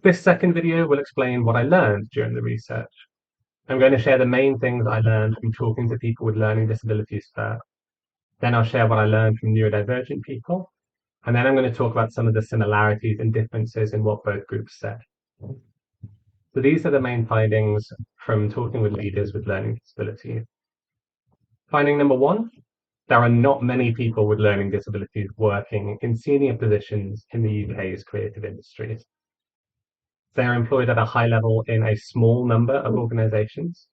This second video will explain what I learned during the research. I'm going to share the main things I learned from talking to people with learning disabilities first. Then I'll share what I learned from neurodivergent people. And then I'm going to talk about some of the similarities and differences in what both groups said. So these are the main findings from talking with leaders with learning disabilities. Finding number one, there are not many people with learning disabilities working in senior positions in the UK's creative industries. They are employed at a high level in a small number of organisations.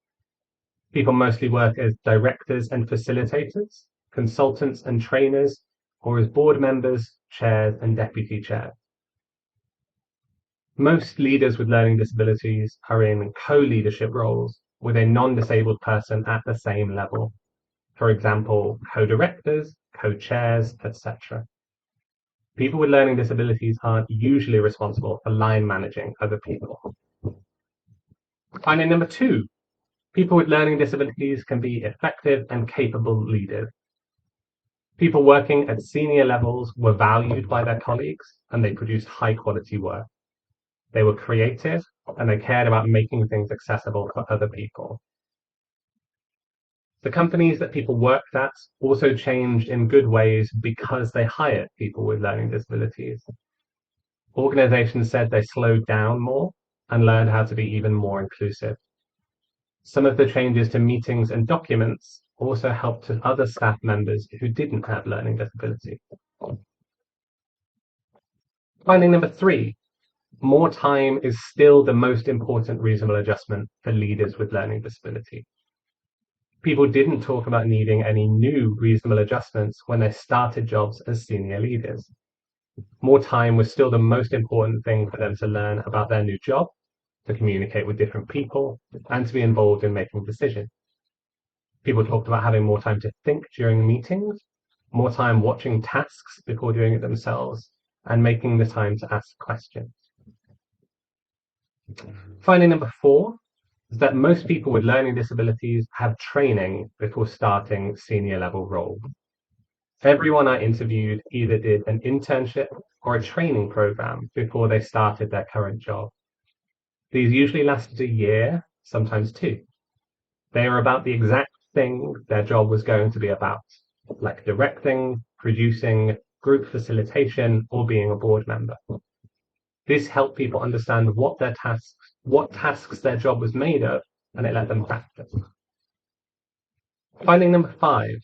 People mostly work as directors and facilitators, consultants and trainers, or as board members, chairs, and deputy chairs. Most leaders with learning disabilities are in co-leadership roles with a non-disabled person at the same level. For example, co-directors, co-chairs, etc. People with learning disabilities aren't usually responsible for line managing other people. Finding number two, people with learning disabilities can be effective and capable leaders. People working at senior levels were valued by their colleagues and they produced high quality work. They were creative and they cared about making things accessible for other people. The companies that people worked at also changed in good ways because they hired people with learning disabilities. Organizations said they slowed down more and learned how to be even more inclusive. Some of the changes to meetings and documents also helped to other staff members who didn't have learning disabilities. Finding number three, more time is still the most important reasonable adjustment for leaders with learning disability. People didn't talk about needing any new reasonable adjustments when they started jobs as senior leaders. More time was still the most important thing for them to learn about their new job, to communicate with different people, and to be involved in making decisions. People talked about having more time to think during meetings, more time watching tasks before doing it themselves, and making the time to ask questions. Finding number four is that most people with learning disabilities have training before starting senior level roles. Everyone I interviewed either did an internship or a training program before they started their current job. These usually lasted a year, sometimes two. They are about the exact thing their job was going to be about, like directing, producing, group facilitation, or being a board member. This helped people understand what tasks their job was made of, and it let them practice. Finding number five,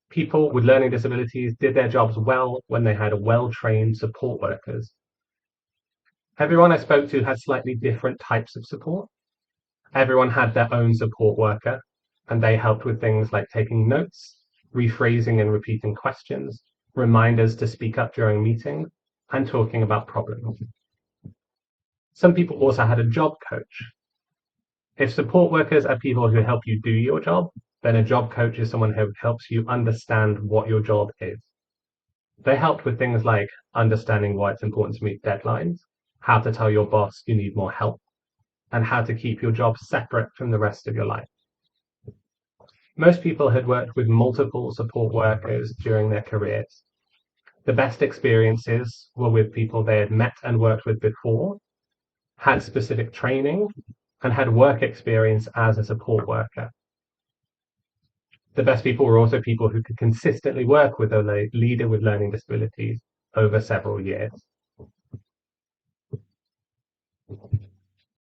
people with learning disabilities did their jobs well when they had well-trained support workers. Everyone I spoke to had slightly different types of support. Everyone had their own support worker, and they helped with things like taking notes, rephrasing and repeating questions, reminders to speak up during meetings, and talking about problems. Some people also had a job coach. If support workers are people who help you do your job, then a job coach is someone who helps you understand what your job is. They helped with things like understanding why it's important to meet deadlines, how to tell your boss you need more help, and how to keep your job separate from the rest of your life. Most people had worked with multiple support workers during their careers. The best experiences were with people they had met and worked with before, had specific training, and had work experience as a support worker. The best people were also people who could consistently work with a leader with learning disabilities over several years.